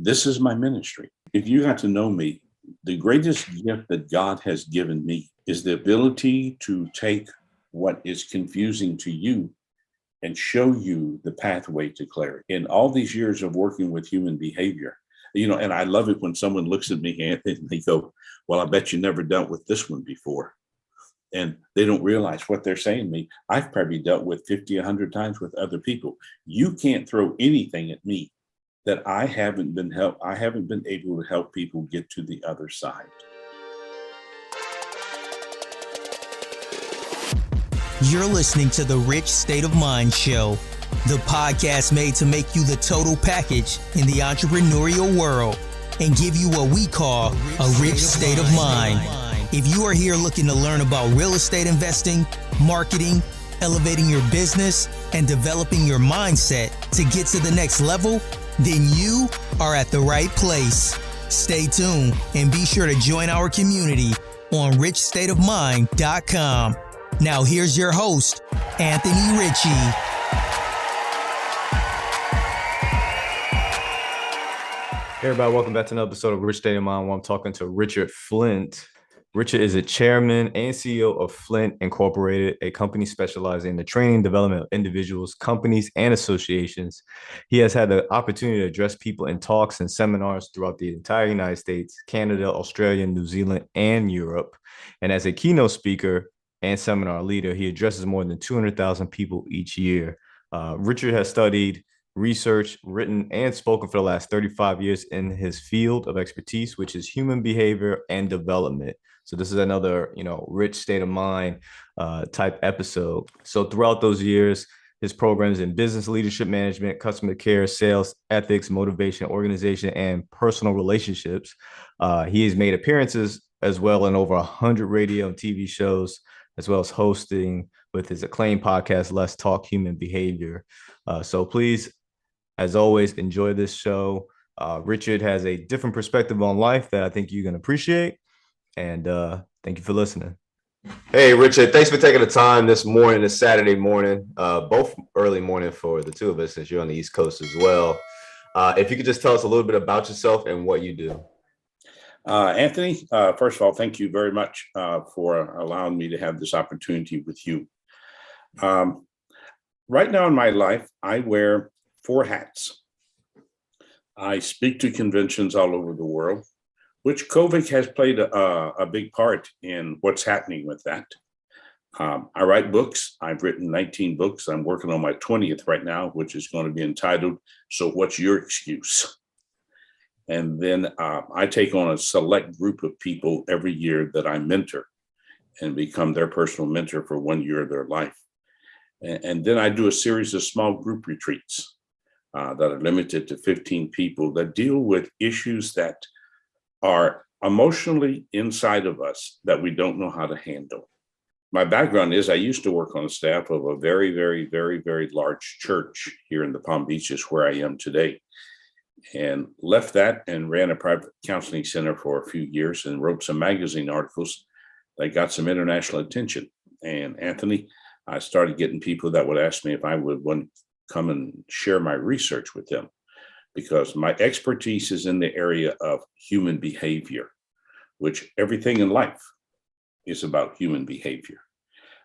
this is my ministry. If you got to know me, the greatest gift that God has given me is the ability to take what is confusing to you and show you the pathway to clarity. In all these years of working with human behavior, and I love it when someone looks at me, Anthony, and they go, well, I bet you never dealt with this one before. And they don't realize what they're saying to me. I've probably dealt with 50, 100 times with other people. You can't throw anything at me that I haven't been able to help people get to the other side. You're listening to the Rich State of Mind Show, the podcast made to make you the total package in the entrepreneurial world and give you what we call a rich state of mind. If you are here looking to learn about real estate investing, marketing, elevating your business, and developing your mindset to get to the next level, then you are at the right place. Stay tuned and be sure to join our community on richstateofmind.com. Now here's your host, Anthony Ritchie. Hey everybody, welcome back to another episode of Rich State of Mind, where I'm talking to Richard Flint. Richard is a chairman and CEO of Flint Incorporated, a company specializing in the training and development of individuals, companies, and associations. He has had the opportunity to address people in talks and seminars throughout the entire United States, Canada, Australia, New Zealand, and Europe. And as a keynote speaker and seminar leader, he addresses more than 200,000 people each year. Richard has studied, researched, written, and spoken for the last 35 years in his field of expertise, which is human behavior and development. So this is another, rich state of mind type episode. So throughout those years, his programs in business leadership management, customer care, sales, ethics, motivation, organization, and personal relationships. He has made appearances as well in over 100 radio and TV shows, as well as hosting with his acclaimed podcast, Let's Talk Human Behavior. So please, as always, enjoy this show. Richard has a different perspective on life that I think you're going to appreciate. And thank you for listening. Hey, Richard, thanks for taking the time this morning, this Saturday morning, both early morning for the two of us, since you're on the East Coast as well. If you could just tell us a little bit about yourself and what you do. Anthony, first of all, thank you very much for allowing me to have this opportunity with you. Right now in my life, I wear 4 hats. I speak to conventions all over the world, which COVID has played a big part in what's happening with that. I write books. I've written 19 books. I'm working on my 20th right now, which is going to be entitled, So What's Your Excuse? And then I take on a select group of people every year that I mentor and become their personal mentor for 1 year of their life. And then I do a series of small group retreats that are limited to 15 people that deal with issues that are emotionally inside of us that we don't know how to handle. My background is I used to work on the staff of a very, very, very, very large church here in the Palm Beaches where I am today, and left that and ran a private counseling center for a few years and wrote some magazine articles that got some international attention. And Anthony, I started getting people that would ask me if I would want to come and share my research with them, because my expertise is in the area of human behavior, which everything in life is about human behavior.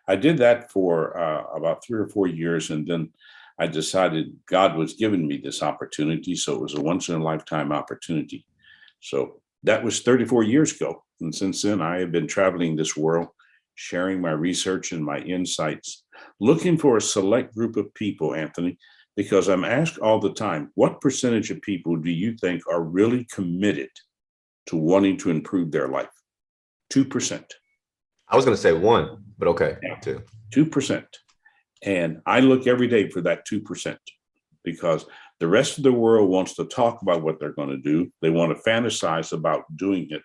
I did that for about 3 or 4 years, and then I decided God was giving me this opportunity, so it was a once-in-a-lifetime opportunity. So that was 34 years ago, and since then I have been traveling this world, sharing my research and my insights, looking for a select group of people, Anthony, because I'm asked all the time, what percentage of people do you think are really committed to wanting to improve their life? 2%. I was going to say 1, but okay, yeah. 2. 2%. And I look every day for that 2%, because the rest of the world wants to talk about what they're going to do. They want to fantasize about doing it.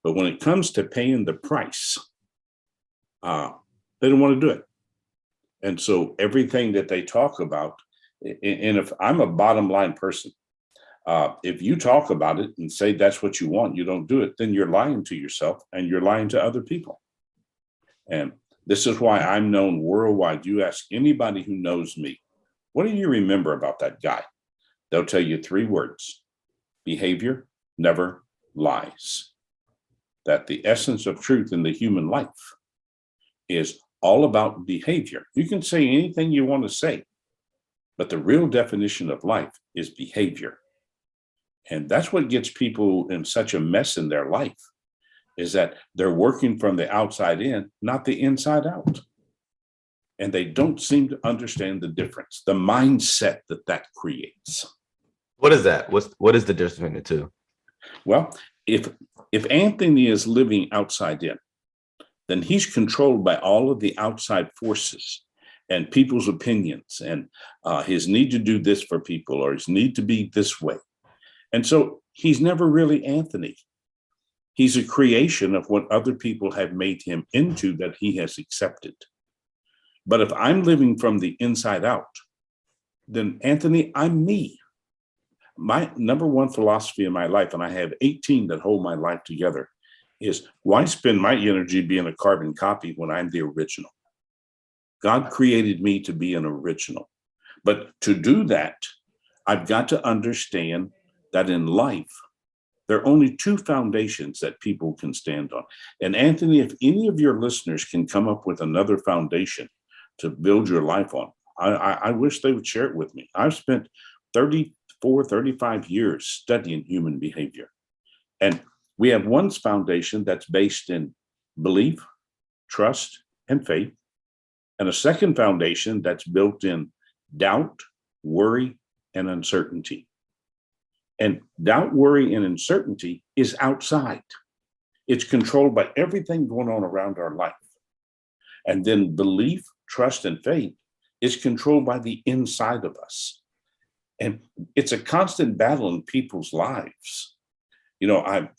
But when it comes to paying the price, they don't want to do it. And so everything that they talk about, and if I'm a bottom line person, if you talk about it and say that's what you want, you don't do it, then you're lying to yourself and you're lying to other people. And this is why I'm known worldwide. You ask anybody who knows me, what do you remember about that guy? They'll tell you 3 words: behavior never lies. That the essence of truth in the human life is all about behavior. You can say anything you want to say, but the real definition of life is behavior. And that's what gets people in such a mess in their life, is that they're working from the outside in, not the inside out. And they don't seem to understand the difference, the mindset that creates. What is that? What is the difference between the two? Well, if Anthony is living outside in, then he's controlled by all of the outside forces and people's opinions and his need to do this for people or his need to be this way. And so he's never really Anthony. He's a creation of what other people have made him into that he has accepted. But if I'm living from the inside out, then Anthony, I'm me. My number one philosophy in my life, and I have 18 that hold my life together, is why spend my energy being a carbon copy when I'm the original? God created me to be an original. But to do that, I've got to understand that in life, there are only two foundations that people can stand on. And Anthony, if any of your listeners can come up with another foundation to build your life on, I wish they would share it with me. I've spent 35 years studying human behavior. And we have one foundation that's based in belief, trust, and faith. And a second foundation that's built in doubt, worry, and uncertainty. And doubt, worry, and uncertainty is outside. It's controlled by everything going on around our life. And then belief, trust, and faith is controlled by the inside of us. And it's a constant battle in people's lives. You know, I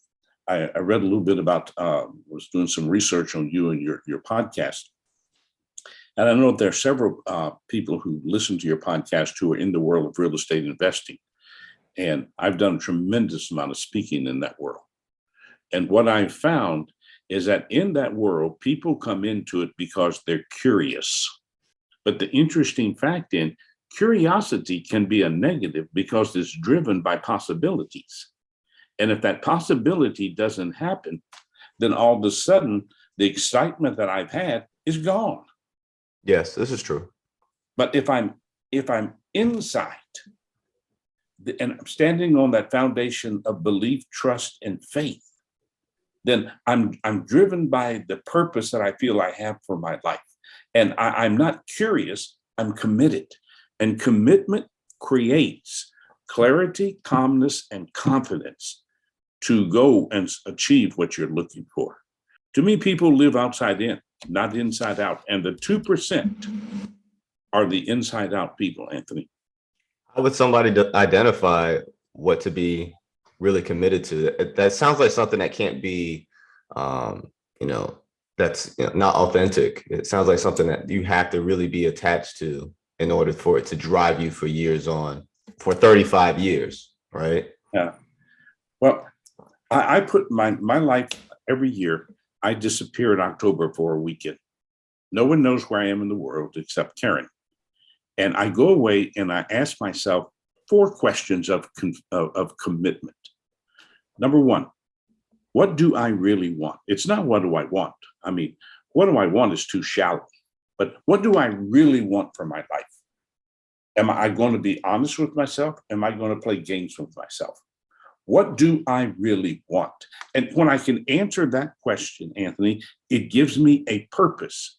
read a little bit about, was doing some research on you and your podcast. And I know that there are several people who listen to your podcast who are in the world of real estate investing. And I've done a tremendous amount of speaking in that world. And what I've found is that in that world, people come into it because they're curious. But the interesting fact in curiosity can be a negative because it's driven by possibilities. And if that possibility doesn't happen, then all of a sudden, the excitement that I've had is gone. Yes, this is true. But if I'm inside and I'm standing on that foundation of belief, trust, and faith, then I'm driven by the purpose that I feel I have for my life. And I'm not curious, I'm committed. And commitment creates clarity, calmness, and confidence to go and achieve what you're looking for. To me, people live outside in, not inside out. And the 2% are the inside out people, Anthony. How would somebody identify what to be really committed to? That sounds like something that can't be, that's not authentic. It sounds like something that you have to really be attached to in order for it to drive you for years on, for 35 years, right? Yeah. Well, I put my life every year. I disappear in October for a weekend. No one knows where I am in the world except Karen. And I go away and I ask myself 4 questions of commitment. Number 1, what do I really want? It's not what do I want. I mean, what do I want is too shallow. But what do I really want for my life? Am I going to be honest with myself? Am I going to play games with myself? What do I really want? And when I can answer that question, Anthony, it gives me a purpose.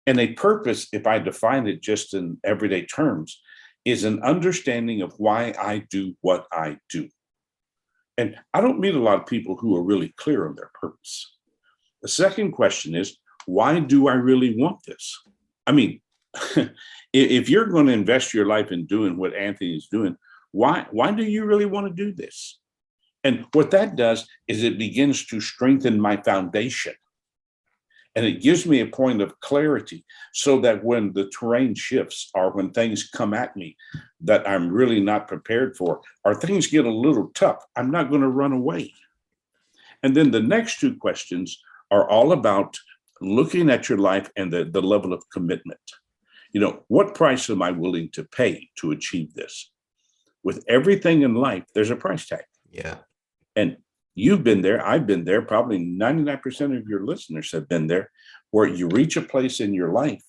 And a purpose, if I define it just in everyday terms, is an understanding of why I do what I do. And I don't meet a lot of people who are really clear on their purpose. The second question is, why do I really want this? I mean, if you're going to invest your life in doing what Anthony is doing, why do you really want to do this? And what that does is it begins to strengthen my foundation. And it gives me a point of clarity so that when the terrain shifts or when things come at me that I'm really not prepared for, or things get a little tough, I'm not going to run away. And then the next 2 questions are all about looking at your life and the level of commitment. You know, what price am I willing to pay to achieve this? With everything in life, there's a price tag. Yeah. And you've been there. I've been there. Probably 99% of your listeners have been there, where you reach a place in your life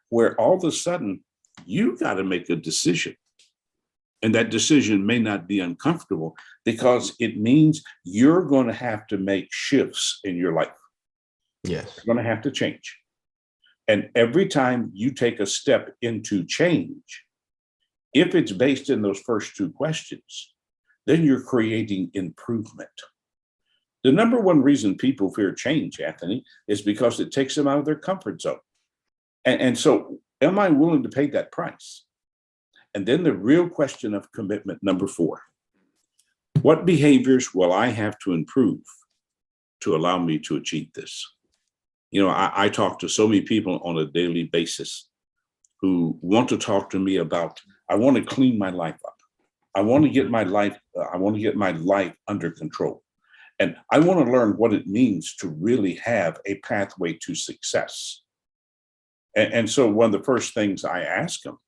where all of a sudden you got to make a decision. And that decision may not be uncomfortable because it means you're going to have to make shifts in your life. Yes. You're going to have to change. And every time you take a step into change, if it's based in those first two questions, then you're creating improvement. The number one reason people fear change, Anthony, is because it takes them out of their comfort zone. And so, am I willing to pay that price? And then the real question of commitment, number 4. What behaviors will I have to improve to allow me to achieve this? You know, I talk to so many people on a daily basis who want to talk to me about, I want to clean my life up. I want to get my life under control. And I want to learn what it means to really have a pathway to success. And so one of the first things I ask them,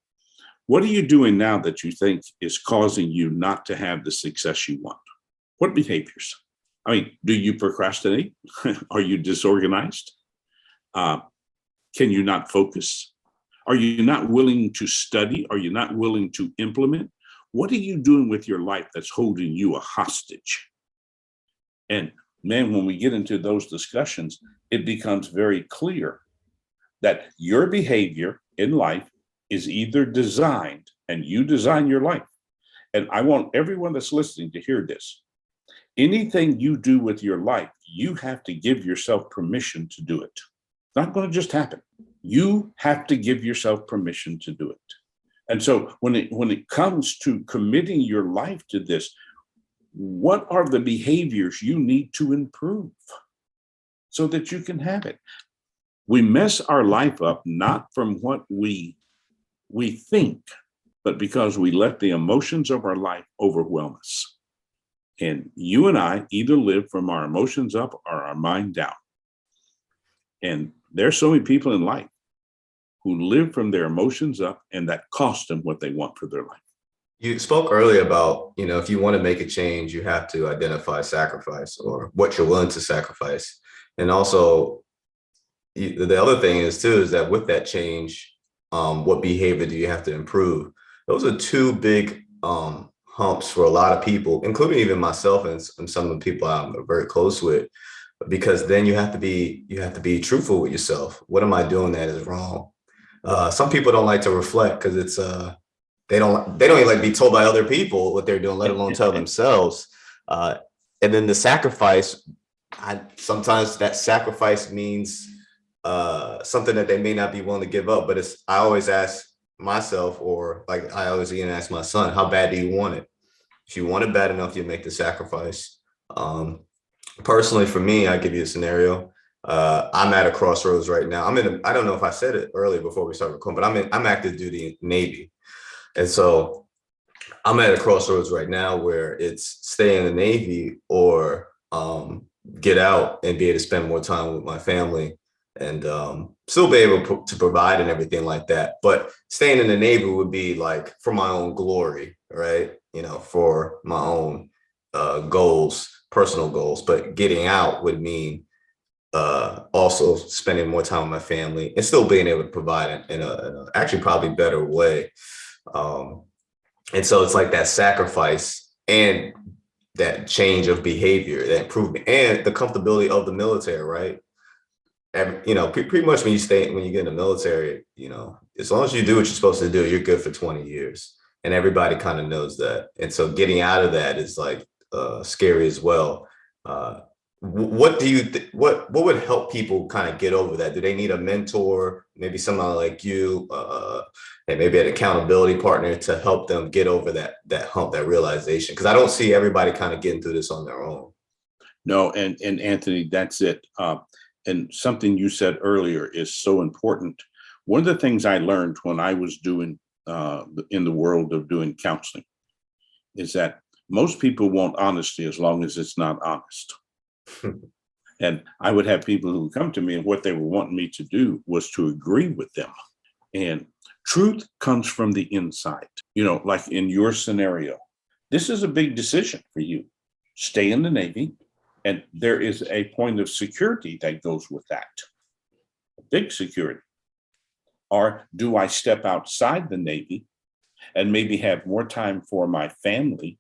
what are you doing now that you think is causing you not to have the success you want? What behaviors? I mean, do you procrastinate? Are you disorganized? Can you not focus? Are you not willing to study? Are you not willing to implement? What are you doing with your life that's holding you a hostage? And man, when we get into those discussions, it becomes very clear that your behavior in life is either designed, and you design your life. And I want everyone that's listening to hear this. Anything you do with your life, you have to give yourself permission to do it. It's not going to just happen. You have to give yourself permission to do it. And so when it comes to committing your life to this, what are the behaviors you need to improve so that you can have it? We mess our life up not from what we think, but because we let the emotions of our life overwhelm us. And you and I either live from our emotions up or our mind down. And there's so many people in life who live from their emotions up, and that costs them what they want for their life. You spoke earlier about, if you want to make a change, you have to identify sacrifice or what you're willing to sacrifice. And also, the other thing is that with that change, what behavior do you have to improve? Those are two big humps for a lot of people, including even myself and some of the people I'm very close with, because then you have to be truthful with yourself. What am I doing that is wrong? Some people don't like to reflect because it's they don't even like be told by other people what they're doing, let alone tell themselves. And then the sacrifice, sometimes that sacrifice means something that they may not be willing to give up. But I always ask myself, or like I always even ask my son, how bad do you want it? If you want it bad enough, you make the sacrifice. Personally, for me, I give you a scenario. I'm at a crossroads right now. I don't know if I said it earlier before we started recording, but I'm active duty Navy. And so I'm at a crossroads right now where it's stay in the Navy or get out and be able to spend more time with my family and still be able to provide and everything like that. But staying in the Navy would be like for my own glory, right? For my own goals, personal goals. But getting out would mean also spending more time with my family and still being able to provide in a actually probably better way. And so it's like that sacrifice and that change of behavior, that improvement, and the comfortability of the military, right? Pretty much when you get in the military, as long as you do what you're supposed to do, you're good for 20 years. And everybody kind of knows that. And so getting out of that is like scary as well. What do you what would help people kind of get over that? Do they need a mentor, maybe someone like you, and maybe an accountability partner to help them get over that hump, that realization? Because I don't see everybody kind of getting through this on their own. No, and Anthony, that's it. And something you said earlier is so important. One of the things I learned when I was doing in the world of doing counseling is that most people want honesty as long as it's not honest. And I would have people who would come to me, and what they were wanting me to do was to agree with them. And truth comes from the inside. Like in your scenario, this is a big decision for you. stay in the Navy, and there is a point of security that goes with that, big security. Or do I step outside the Navy and maybe have more time for my family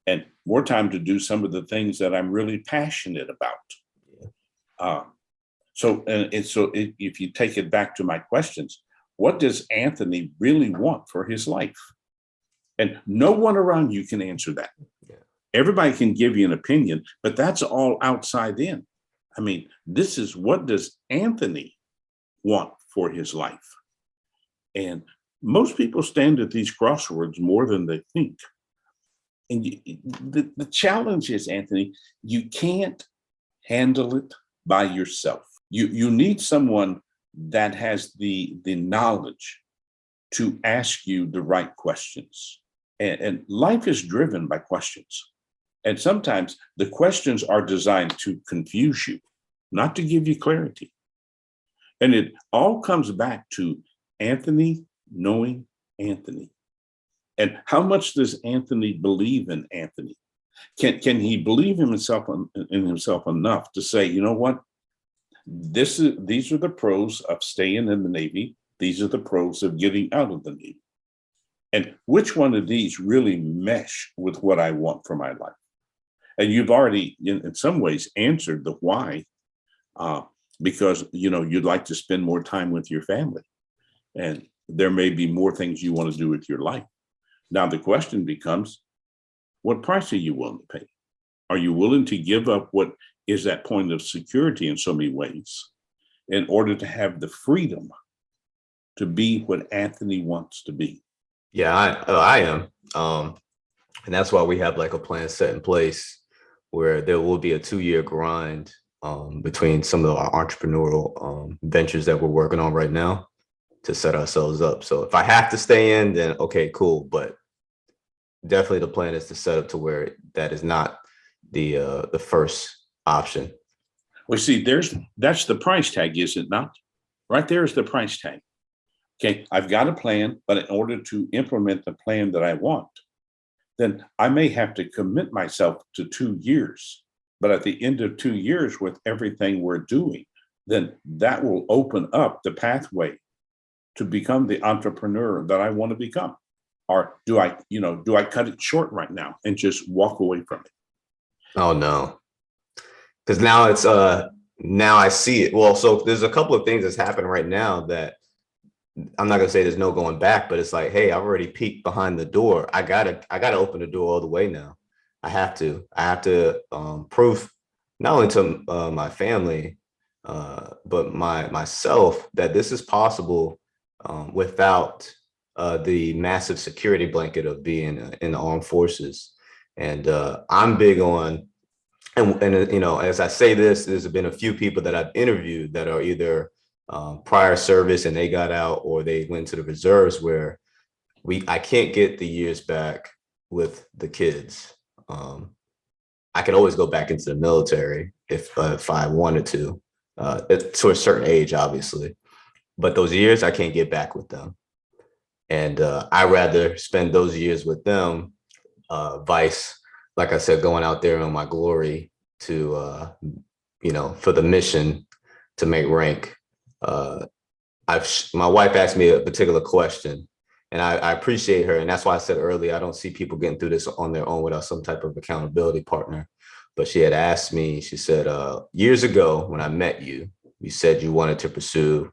and more time to do some of the things that I'm really passionate about? So if you take it back to my questions, what does Anthony really want for his life? And no one around you can answer that. Yeah. Everybody can give you an opinion, but that's all outside in. I mean, this is, what does Anthony want for his life? And most people stand at these crossroads more than they think. And the challenge is, Anthony, you can't handle it by yourself. You need someone that has the knowledge to ask you the right questions. And life is driven by questions. And sometimes the questions are designed to confuse you, not to give you clarity. And it all comes back to Anthony knowing Anthony. And how much does Anthony believe in Anthony? Can he believe in himself enough to say, you know what? These are the pros of staying in the Navy. These are the pros of getting out of the Navy. And which one of these really mesh with what I want for my life? And you've already, in some ways, answered the why, because you'd like to spend more time with your family, and there may be more things you want to do with your life. Now the question becomes, what price are you willing to pay? Are you willing to give up what is that point of security in so many ways in order to have the freedom to be what Anthony wants to be? Yeah, I am. And that's why we have like a plan set in place where there will be a 2-year grind between some of our entrepreneurial ventures that we're working on right now to set ourselves up. So if I have to stay in, then okay, cool. But definitely the plan is to set up to where that is not the first option. Well, see, that's the price tag, is it not? Right there is the price tag. Okay, I've got a plan, but in order to implement the plan that I want, then I may have to commit myself to 2 years. But at the end of 2 years, with everything we're doing, then that will open up the pathway to become the entrepreneur that I want to become. Or do I cut it short right now and just walk away from it? Oh no. Because now it's now I see it. Well, so there's a couple of things that's happening right now that I'm not gonna say there's no going back, but it's like, hey, I've already peeked behind the door. I gotta open the door all the way now. I have to prove not only to my family, but myself that this is possible without the massive security blanket of being in the armed forces. And I'm big on, and as I say this, there's been a few people that I've interviewed that are either prior service and they got out, or they went to the reserves, where I can't get the years back with the kids. I could always go back into the military if I wanted to a certain age, obviously, but those years I can't get back with them. And I rather spend those years with them, vice, like I said, going out there on my glory to, for the mission to make rank. My wife asked me a particular question, and I appreciate her. And that's why I said earlier, I don't see people getting through this on their own without some type of accountability partner. But she had asked me, she said, years ago, when I met you, you said you wanted to pursue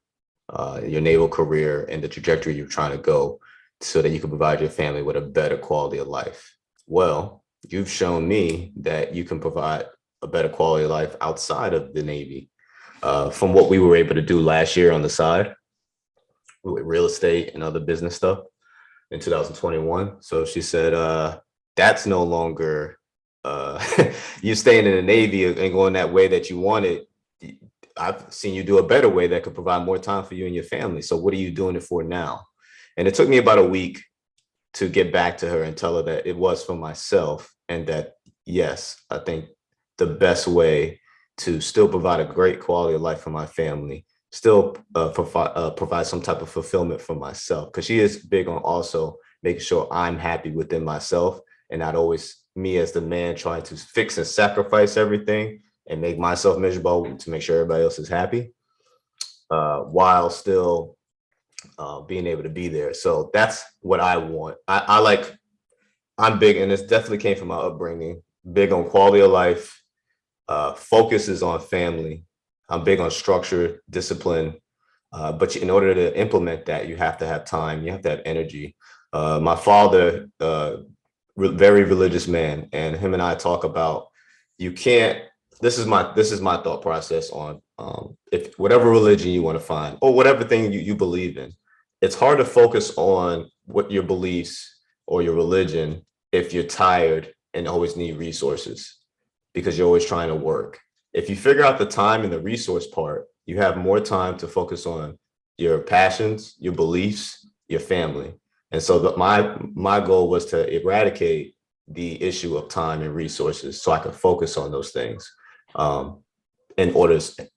your naval career and the trajectory you're trying to go so that you can provide your family with a better quality of life. Well, you've shown me that you can provide a better quality of life outside of the Navy. From what we were able to do last year on the side with real estate and other business stuff in 2021. So she said, that's no longer you staying in the Navy and going that way that you wanted. I've seen you do a better way that could provide more time for you and your family. So what are you doing it for now? And it took me about a week to get back to her and tell her that it was for myself, and that, yes, I think the best way to still provide a great quality of life for my family, still provide some type of fulfillment for myself, because she is big on also making sure I'm happy within myself and not always, me as the man trying to fix and sacrifice everything and make myself miserable to make sure everybody else is happy, while still being able to be there. So that's what I want. I'm big, and this definitely came from my upbringing, big on quality of life, focuses on family. I'm big on structure, discipline. But in order to implement that, you have to have time, you have to have energy. My father, very religious man, and him and I talk about, you can't, this is my thought process on if whatever religion you want to find or whatever thing you believe in, it's hard to focus on what your beliefs or your religion if you're tired and always need resources because you're always trying to work. If you figure out the time and the resource part, you have more time to focus on your passions, your beliefs, your family. And so my goal was to eradicate the issue of time and resources so I could focus on those things. And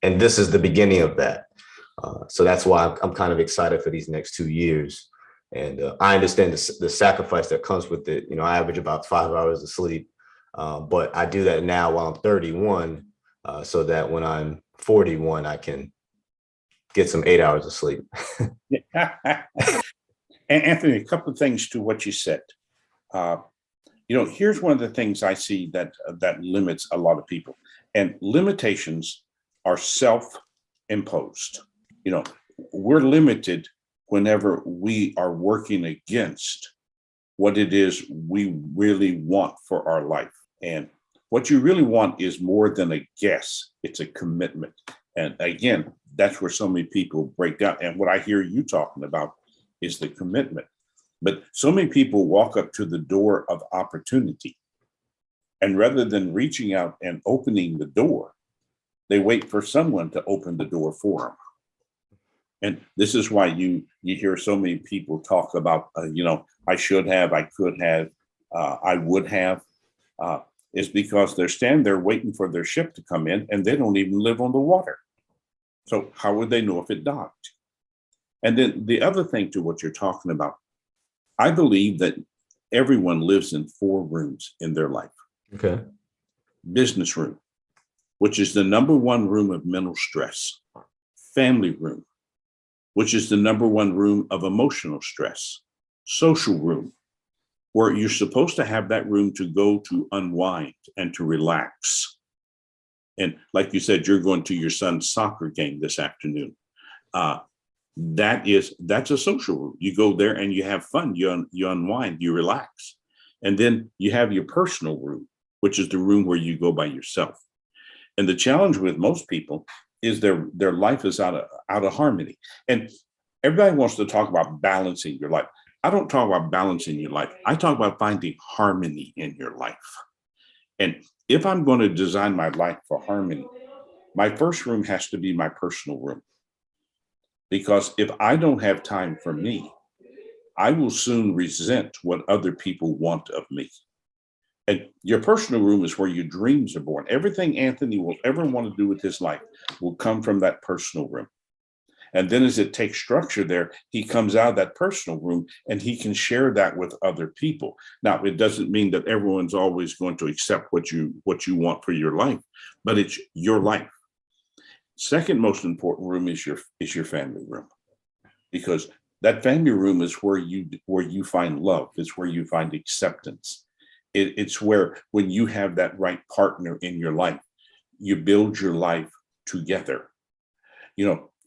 this is the beginning of that. So that's why I'm kind of excited for these next 2 years. And I understand the sacrifice that comes with it. You know, I average about 5 hours of sleep, but I do that now while I'm 31, so that when I'm 41, I can get some 8 hours of sleep. And Anthony, a couple of things to what you said. Here's one of the things I see that limits a lot of people, and limitations are self-imposed. We're limited whenever we are working against what it is we really want for our life. And what you really want is more than a guess, it's a commitment. And again, that's where so many people break down. And what I hear you talking about is the commitment. But so many people walk up to the door of opportunity, and rather than reaching out and opening the door, they wait for someone to open the door for them. And this is why you hear so many people talk about, I should have, I could have, I would have, is because they're standing there waiting for their ship to come in, and they don't even live on the water. So how would they know if it docked? And then the other thing to what you're talking about, I believe that everyone lives in 4 rooms in their life. Okay. Business room, which is the number 1 room of mental stress. Family room, which is the number 1 room of emotional stress. Social room, where you're supposed to have that room to go to unwind and to relax. And like you said, you're going to your son's soccer game this afternoon. That's a social room. You go there and you have fun, you unwind, you relax. And then you have your personal room, which is the room where you go by yourself. And the challenge with most people is their life is out of harmony. And everybody wants to talk about balancing your life. I don't talk about balancing your life. I talk about finding harmony in your life. And if I'm going to design my life for harmony, my first room has to be my personal room. Because if I don't have time for me, I will soon resent what other people want of me. And your personal room is where your dreams are born. Everything Anthony will ever want to do with his life will come from that personal room. And then as it takes structure there, he comes out of that personal room and he can share that with other people. Now, it doesn't mean that everyone's always going to accept what you want for your life, but it's your life. Second most important room is your family room, because that family room is where you find love. It's where you find acceptance. It's where, when you have that right partner in your life, you build your life together.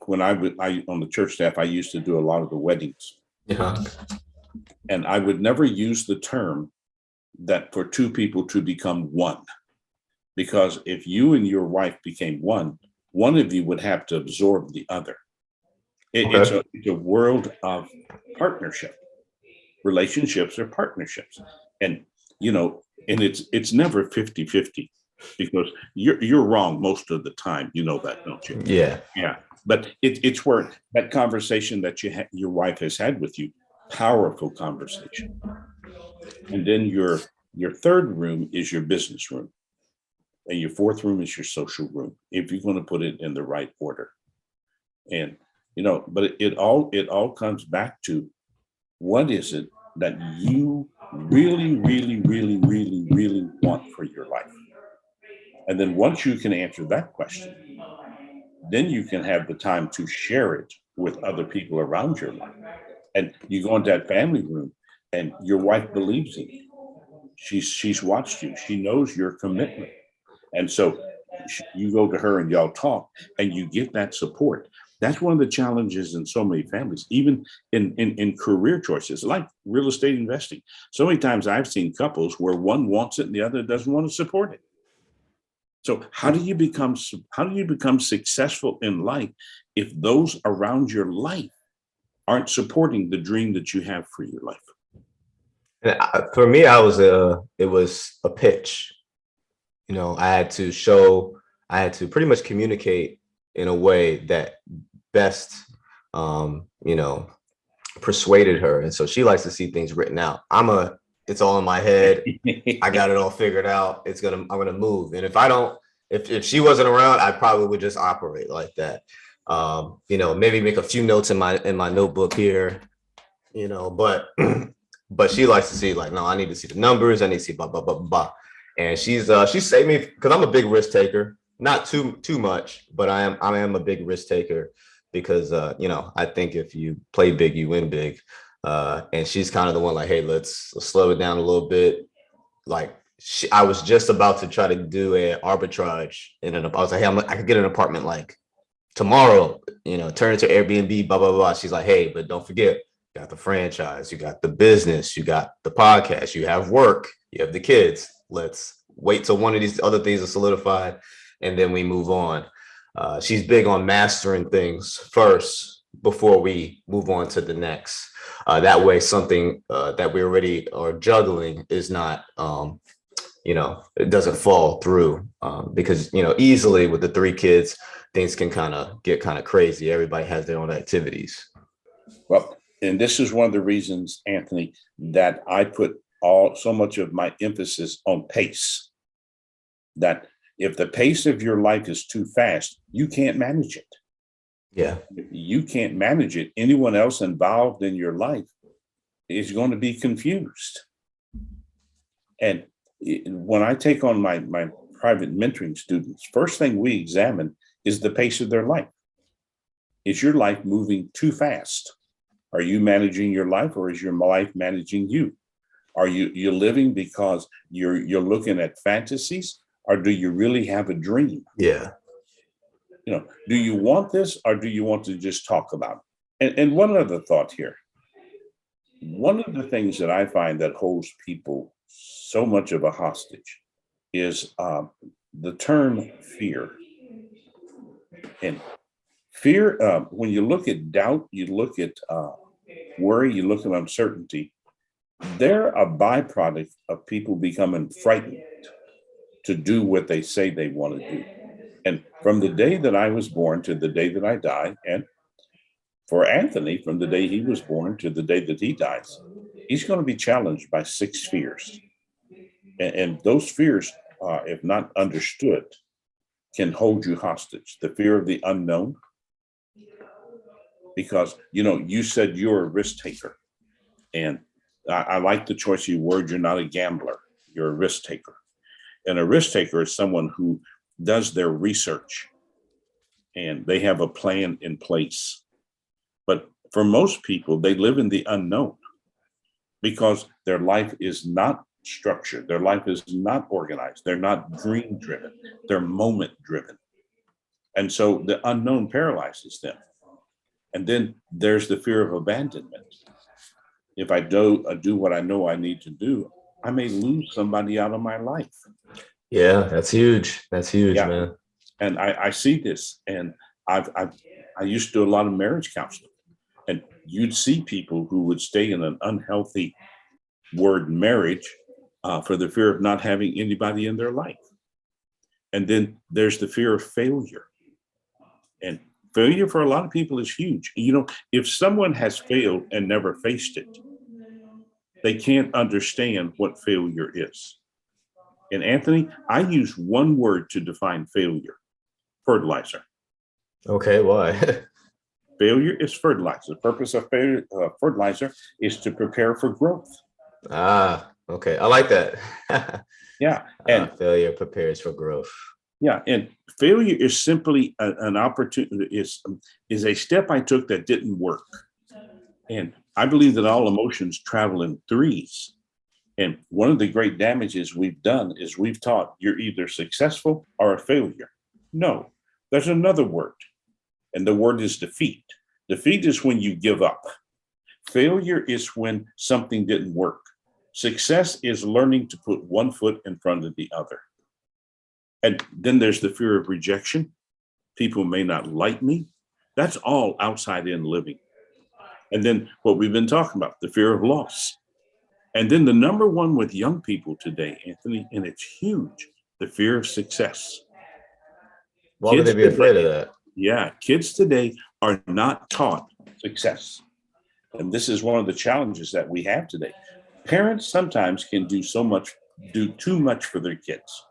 When I on the church staff, I used to do a lot of the weddings. Yeah. And I would never use the term that for 2 people to become one, because if you and your wife became one of you would have to absorb the other. It's a world of partnership. Relationships are partnerships. And it's never 50-50, because you're wrong most of the time. You know that, don't you? Yeah. Yeah. But it's where that conversation that your wife has had with you, powerful conversation. And then your third room is your business room. And your fourth room is your social room, if you're going to put it in the right order. And, but it all comes back to, what is it that you really, really, really, really, really want for your life? And then once you can answer that question, then you can have the time to share it with other people around your life. And you go into that family room and your wife believes in you. She's watched you. She knows your commitment. And so you go to her and y'all talk and you get that support. That's one of the challenges in so many families, even in career choices, like real estate investing. So many times I've seen couples where one wants it and the other doesn't want to support it. So how do you become successful in life if those around your life aren't supporting the dream that you have for your life? And for me, it was a pitch. I had to pretty much communicate in a way that best, persuaded her. And so she likes to see things written out. It's all in my head. I got it all figured out. I'm going to move. And if she wasn't around, I probably would just operate like that. Maybe make a few notes in my notebook here, but but she likes to see like, no, I need to see the numbers. I need to see blah, blah, blah, blah. And she saved me because I'm a big risk taker, not too much, but I am a big risk taker because, I think if you play big, you win big. And she's kind of the one like, hey, let's slow it down a little bit. Like I was just about to try to do an arbitrage I was like, hey, I could get an apartment like tomorrow, turn it to Airbnb, blah, blah, blah. She's like, hey, but don't forget, you got the franchise, you got the business, you got the podcast, you have work, you have the kids. Let's wait till one of these other things are solidified and then we move on. She's big on mastering things first before we move on to the next. That way, something that we already are juggling is not, it doesn't fall through because, easily with the 3 kids, things can get kind of crazy. Everybody has their own activities. Well, and this is one of the reasons, Anthony, that I put so much of my emphasis on pace. That if the pace of your life is too fast, you can't manage it. Yeah. If you can't manage it, anyone else involved in your life is going to be confused. And when I take on my private mentoring students, first thing we examine is the pace of their life. Is your life moving too fast? Are you managing your life or is your life managing you? Are you living because you're looking at fantasies, or do you really have a dream? Yeah. Do you want this or do you want to just talk about it? And one other thought here. One of the things that I find that holds people so much of a hostage is the term fear. And fear, when you look at doubt, you look at worry, you look at uncertainty, they're a byproduct of people becoming frightened to do what they say they want to do. And from the day that I was born to the day that I die, and for Anthony, from the day he was born to the day that he dies, he's going to be challenged by 6 fears. And those fears, if not understood, can hold you hostage. The fear of the unknown, because, you said you're a risk taker. And I like the choice of your word. You're not a gambler. You're a risk taker. And a risk taker is someone who does their research and they have a plan in place. But for most people, they live in the unknown because their life is not structured. Their life is not organized. They're not dream driven. They're moment driven. And so the unknown paralyzes them. And then there's the fear of abandonment. If I do what I know I need to do, I may lose somebody out of my life. Yeah, that's huge. That's huge, yeah. Man. And I see this, and I used to do a lot of marriage counseling, and you'd see people who would stay in an unhealthy word marriage for the fear of not having anybody in their life. And then there's the fear of failure. And failure for a lot of people is huge. If someone has failed and never faced it, they can't understand what failure is. And Anthony, I use one word to define failure: fertilizer. Okay, why? Failure is fertilizer. The purpose of fertilizer is to prepare for growth. Okay. I like that. Yeah. And Failure prepares for growth. yeah, and failure is simply an opportunity, is a step I took that didn't work. And I believe that all emotions travel in threes. And one of the great damages we've done is we've taught you're either successful or a failure. No, there's another word, and the word is defeat. Defeat is when you give up. Failure is when something didn't work. Success is learning to put one foot in front of the other. And then there's the fear of rejection. People may not like me. That's all outside in living. And then what we've been talking about, the fear of loss. And then the number one with young people today, Anthony, and it's huge, the fear of success. Why would they be afraid of that? Yeah, kids today are not taught success. And this is one of the challenges that we have today. Parents sometimes can do too much for their kids.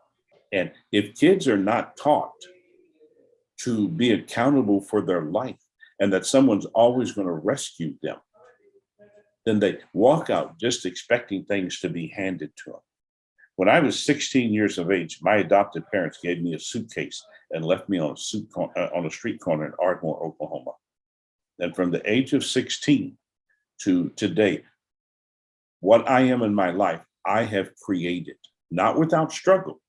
And if kids are not taught to be accountable for their life and that someone's always going to rescue them, then they walk out just expecting things to be handed to them. When I was 16 years of age, my adopted parents gave me a suitcase and left me on a street corner in Ardmore, Oklahoma. And from the age of 16 to today, what I am in my life, I have created, not without struggle,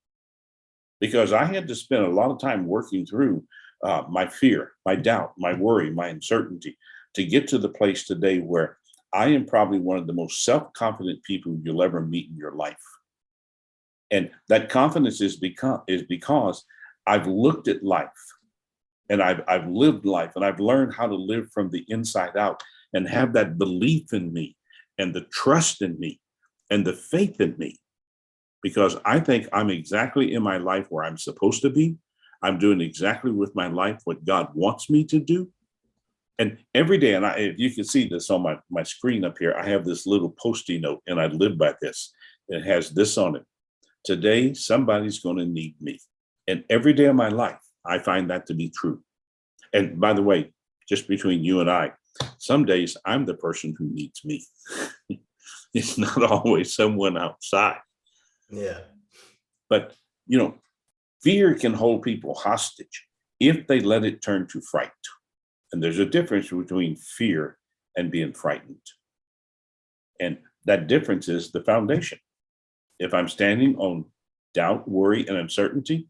because I had to spend a lot of time working through my fear, my doubt, my worry, my uncertainty to get to the place today where I am probably one of the most self-confident people you'll ever meet in your life. And that confidence is because I've looked at life and I've lived life and I've learned how to live from the inside out and have that belief in me and the trust in me and the faith in me, because I think I'm exactly in my life where I'm supposed to be. I'm doing exactly with my life what God wants me to do. And every day, and if you can see this on my screen up here, I have this little Post-it note and I live by this. It has this on it. Today, somebody's going to need me. And every day of my life, I find that to be true. And by the way, just between you and I, some days I'm the person who needs me. It's not always someone outside. Yeah. But, fear can hold people hostage if they let it turn to fright. And there's a difference between fear and being frightened. And that difference is the foundation. If I'm standing on doubt, worry, and uncertainty,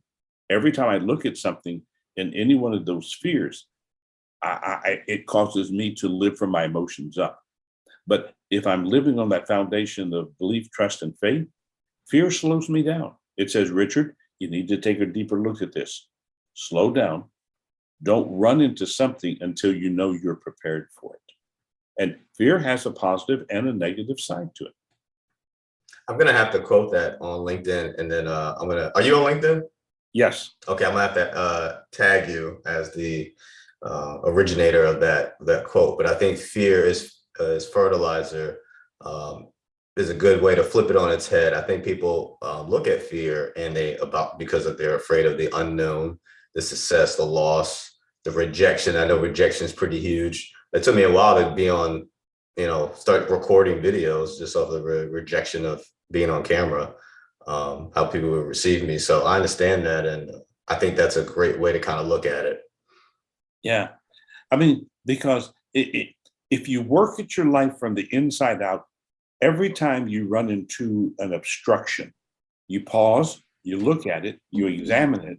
every time I look at something in any one of those fears, it causes me to live from my emotions up. But if I'm living on that foundation of belief, trust, and faith, fear slows me down. It says, Richard, you need to take a deeper look at this. Slow down. Don't run into something until you know you're prepared for it. And fear has a positive and a negative side to it. I'm going to have to quote that on LinkedIn, and then are you on LinkedIn? Yes. Okay, I'm going to have to tag you as the originator of that quote. But I think fear is fertilizer is a good way to flip it on its head. I think people look at fear and because they're afraid of the unknown, the success, the loss, the rejection. I know rejection is pretty huge. It took me a while to be on, start recording videos just off the rejection of being on camera, how people would receive me. So I understand that. And I think that's a great way to kind of look at it. Yeah. I mean, because if you work at your life from the inside out, every time you run into an obstruction, you pause, you look at it, you examine it,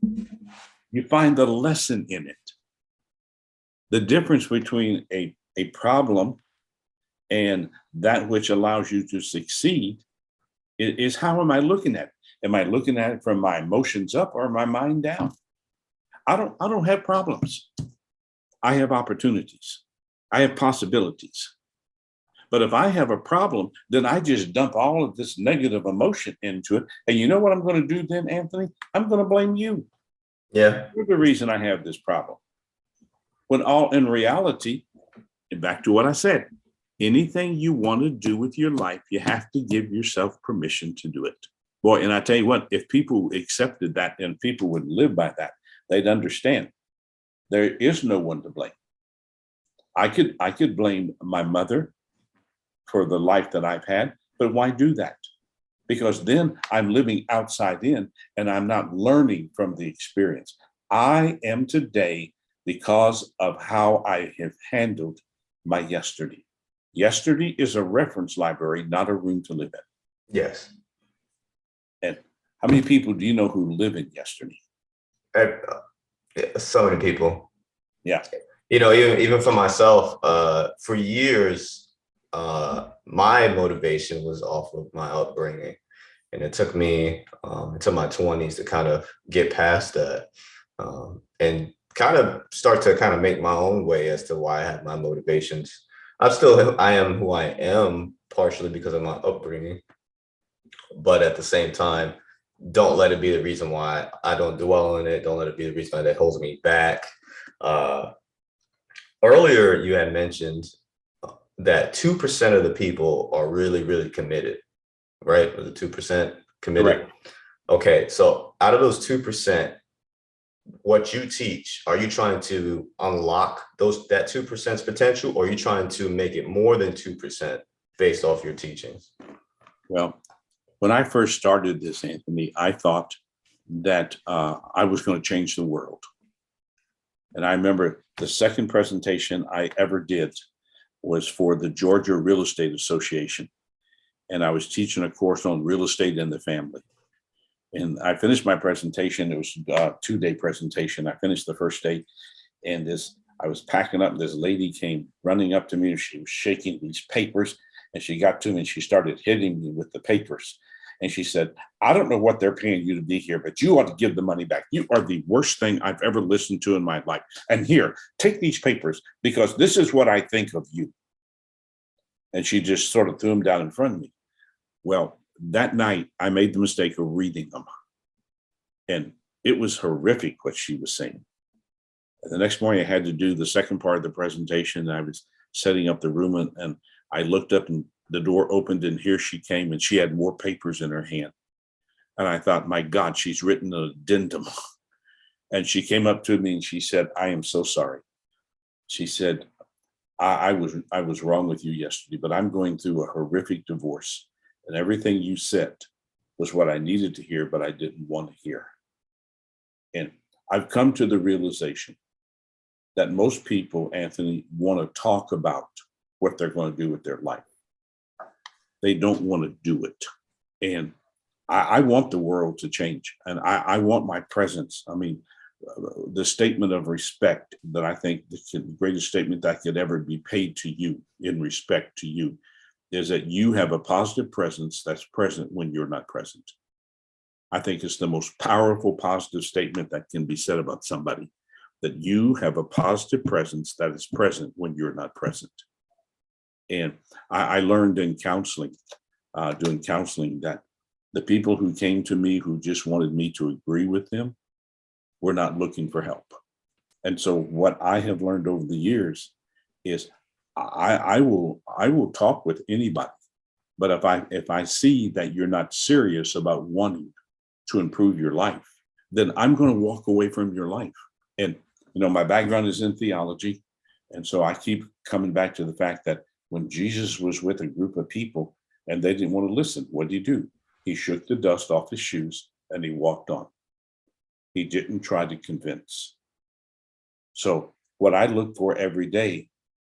you find the lesson in it. The difference between a problem and that which allows you to succeed is how am I looking at it? Am I looking at it from my emotions up or my mind down? I don't have problems. I have opportunities. I have possibilities. But if I have a problem, then I just dump all of this negative emotion into it. And you know what I'm going to do then, Anthony? I'm going to blame you. Yeah. You're the reason I have this problem. When all in reality, and back to what I said, anything you want to do with your life, you have to give yourself permission to do it. Boy, and I tell you what, if people accepted that and people would live by that, they'd understand there is no one to blame. I could blame my mother for the life that I've had. But why do that? Because then I'm living outside in and I'm not learning from the experience. I am today because of how I have handled my yesterday. Yesterday is a reference library, not a room to live in. Yes. And how many people do you know who live in yesterday? So many people. Yeah. Even for myself, for years, my motivation was off of my upbringing. And it took me into my 20s to kind of get past that and kind of start to kind of make my own way as to why I have my motivations. I am who I am, partially because of my upbringing. But at the same time, don't let it be the reason why I don't dwell in it. Don't let it be the reason why that holds me back. Earlier, you had mentioned that 2% of the people are really, really committed, right? Or the 2% committed. Correct. Okay, so out of those 2%, what you teach, are you trying to unlock that 2%'s potential, or are you trying to make it more than 2% based off your teachings? Well, when I first started this, Anthony, I thought that I was going to change the world. And I remember the second presentation I ever did was for the Georgia Real Estate Association. And I was teaching a course on real estate in the family. And I finished my presentation. It was a 2-day presentation. I finished the first day, and I was packing up. This lady came running up to me, and she was shaking these papers, and she got to me and she started hitting me with the papers. And she said, "I don't know what they're paying you to be here, but you ought to give the money back. You are the worst thing I've ever listened to in my life. And here, take these papers, because this is what I think of you." And she just sort of threw them down in front of me. Well, that night, I made the mistake of reading them. And it was horrific what she was saying. And the next morning, I had to do the second part of the presentation. I was setting up the room, and I looked up, and the door opened, and here she came, and she had more papers in her hand. And I thought, my God, she's written an addendum. And she came up to me and she said, "I am so sorry." She said, I was wrong with you yesterday, but I'm going through a horrific divorce. And everything you said was what I needed to hear, but I didn't want to hear. And I've come to the realization that most people, Anthony, want to talk about what they're going to do with their life. They don't want to do it. And I want the world to change. And I want my presence. I mean, the statement of respect that I think the greatest statement that could ever be paid to you in respect to you is that you have a positive presence that's present when you're not present. I think it's the most powerful positive statement that can be said about somebody, that you have a positive presence that is present when you're not present. And I learned in counseling, doing counseling, that the people who came to me who just wanted me to agree with them were not looking for help. And so what I have learned over the years is I will talk with anybody, but if I see that you're not serious about wanting to improve your life, then I'm going to walk away from your life. And my background is in theology, and so I keep coming back to the fact that when Jesus was with a group of people and they didn't want to listen, what did he do? He shook the dust off his shoes and he walked on. He didn't try to convince. So what I look for every day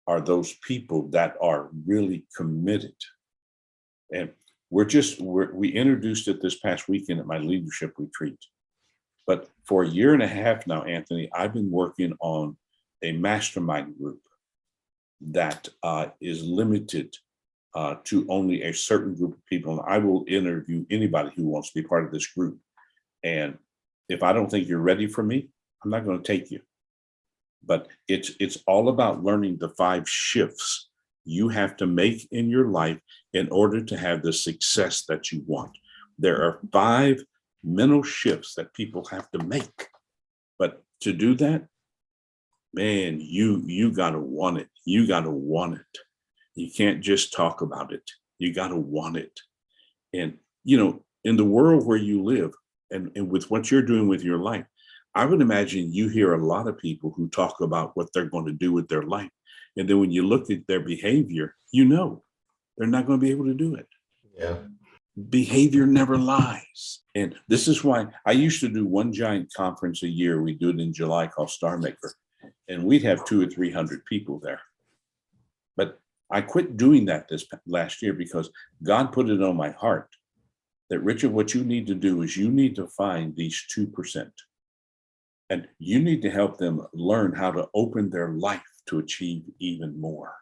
are those people that are really committed. And we introduced it this past weekend at my leadership retreat. But for a year and a half now, Anthony, I've been working on a mastermind group that is limited to only a certain group of people. And I will interview anybody who wants to be part of this group. And if I don't think you're ready for me, I'm not going to take you. But it's all about learning the 5 shifts you have to make in your life in order to have the success that you want. There are 5 mental shifts that people have to make. But to do that, man, you got to want it. You got to want it. You can't just talk about it. You got to want it. And, in the world where you live and with what you're doing with your life, I would imagine you hear a lot of people who talk about what they're going to do with their life. And then when you look at their behavior, they're not going to be able to do it. Yeah. Behavior never lies. And this is why I used to do one giant conference a year. We do it in July called Star Maker. And we'd have 200 or 300 people there. But I quit doing that this last year because God put it on my heart that, Richard, what you need to do is you need to find these 2%. And you need to help them learn how to open their life to achieve even more.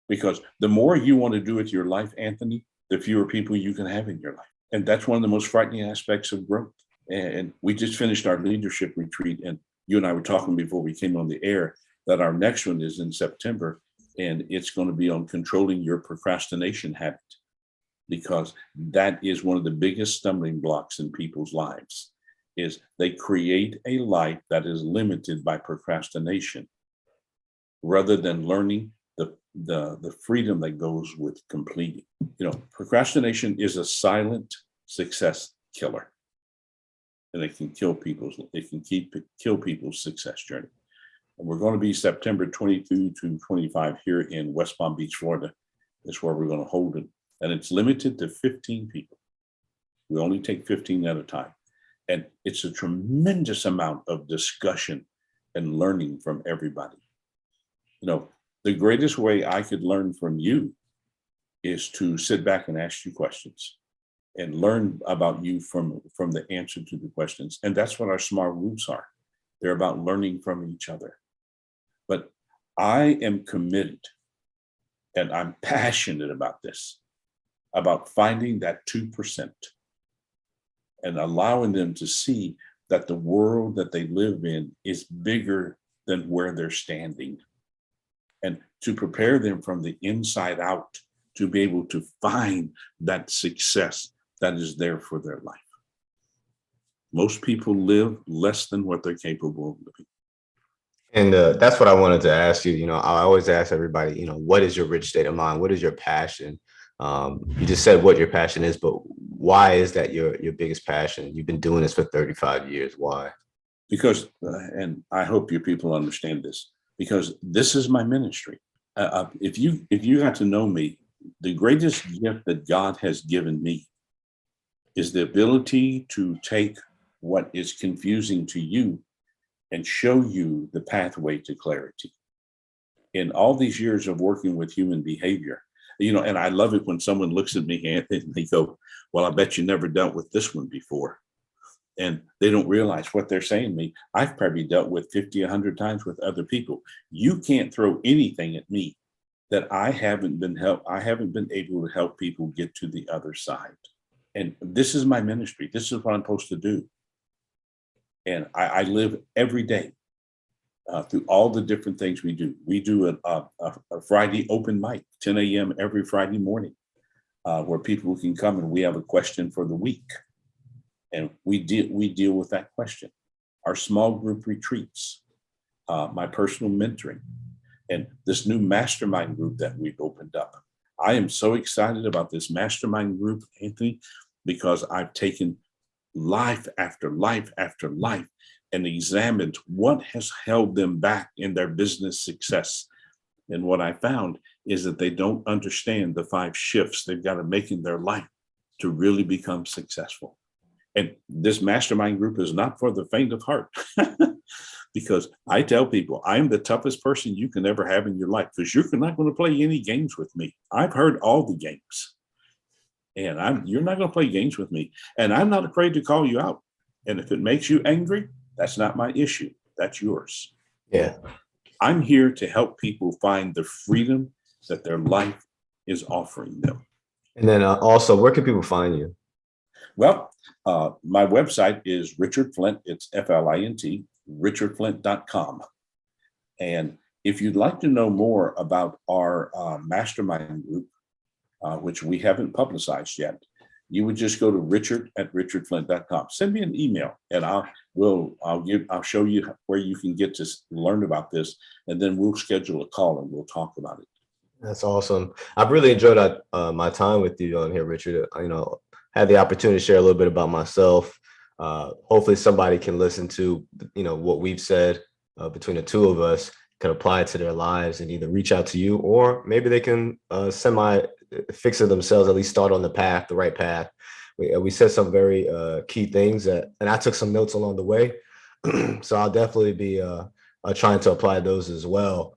Because the more you want to do with your life, Anthony, the fewer people you can have in your life. And that's one of the most frightening aspects of growth. And we just finished our leadership retreat. And you and I were talking before we came on the air that our next one is in September. And it's going to be on controlling your procrastination habit, because that is one of the biggest stumbling blocks in people's lives, is they create a life that is limited by procrastination rather than learning the freedom that goes with completing. Procrastination is a silent success killer, and it can kill people's success journey. And we're going to be September 22 to 25 here in West Palm Beach, Florida. That's where we're going to hold it. And it's limited to 15 people. We only take 15 at a time. And it's a tremendous amount of discussion and learning from everybody. The greatest way I could learn from you is to sit back and ask you questions and learn about you from the answer to the questions. And that's what our small groups are. They're about learning from each other. But I am committed, and I'm passionate about this, about finding that 2% and allowing them to see that the world that they live in is bigger than where they're standing, and to prepare them from the inside out to be able to find that success that is there for their life. Most people live less than what they're capable of living. And that's what I wanted to ask you. I always ask everybody, what is your rich state of mind? What is your passion? You just said what your passion is, but why is that your biggest passion? You've been doing this for 35 years. Why? Because, and I hope your people understand this, because this is my ministry. If you got to know me, the greatest gift that God has given me is the ability to take what is confusing to you and show you the pathway to clarity. In all these years of working with human behavior, and I love it when someone looks at me and they go, well, I bet you never dealt with this one before. And they don't realize what they're saying to me. I've probably dealt with 50, 100 times with other people. You can't throw anything at me that I haven't been able to help people get to the other side. And this is my ministry. This is what I'm supposed to do. And I live every day through all the different things we do. We do a Friday open mic, 10 a.m. every Friday morning, where people can come and we have a question for the week. And we deal with that question. Our small group retreats, my personal mentoring, and this new mastermind group that we've opened up. I am so excited about this mastermind group, Anthony, because I've taken life after life after life and examined what has held them back in their business success. And what I found is that they don't understand the 5 shifts they've got to make in their life to really become successful. And this mastermind group is not for the faint of heart, because I tell people I'm the toughest person you can ever have in your life, because you're not going to play any games with me. I've heard all the games, and you're not going to play games with me. And I'm not afraid to call you out. And if it makes you angry, that's not my issue. That's yours. Yeah. I'm here to help people find the freedom that their life is offering them. And then also, where can people find you? Well, my website is Richard Flint. It's Flint, richardflint.com. And if you'd like to know more about our mastermind group, which we haven't publicized yet, you would just go to richard@richardflint.com. Send me an email, and I'll show you where you can get to learn about this, and then we'll schedule a call and we'll talk about it. That's awesome. I've really enjoyed my time with you on here, Richard. Had the opportunity to share a little bit about myself. Hopefully somebody can listen to, what we've said between the two of us, can apply it to their lives and either reach out to you, or maybe they can send my fix it themselves, at least start on the right path. We said some very key things and I took some notes along the way. So I'll definitely be trying to apply those as well.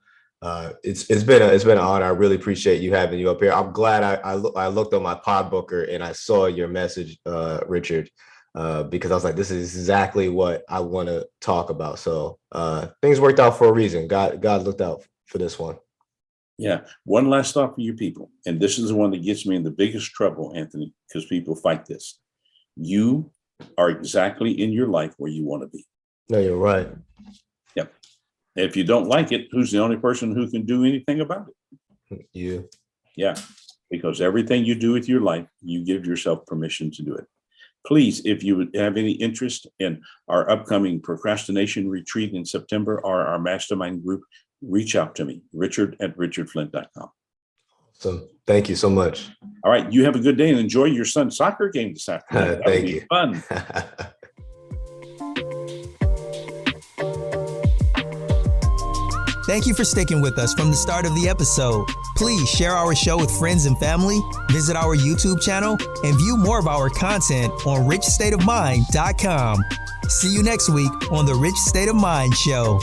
It's been an honor. I really appreciate you having you up here. I'm glad I looked on my pod booker and I saw your message, Richard, because I was like, this is exactly what I want to talk about. So things worked out for a reason. God looked out for this one. Yeah. One last thought for you people. And this is the one that gets me in the biggest trouble, Anthony, because people fight this. You are exactly in your life where you want to be. No, you're right. Yep. If you don't like it, who's the only person who can do anything about it? You. Yeah. Because everything you do with your life, you give yourself permission to do it. Please, if you have any interest in our upcoming procrastination retreat in September or our mastermind group, reach out to me, richard@richardflint.com. So thank you so much. All right. You have a good day and enjoy your son's soccer game this afternoon. Thank you. Fun. Thank you for sticking with us from the start of the episode. Please share our show with friends and family, visit our YouTube channel, and view more of our content on richstateofmind.com. See you next week on the Rich State of Mind Show.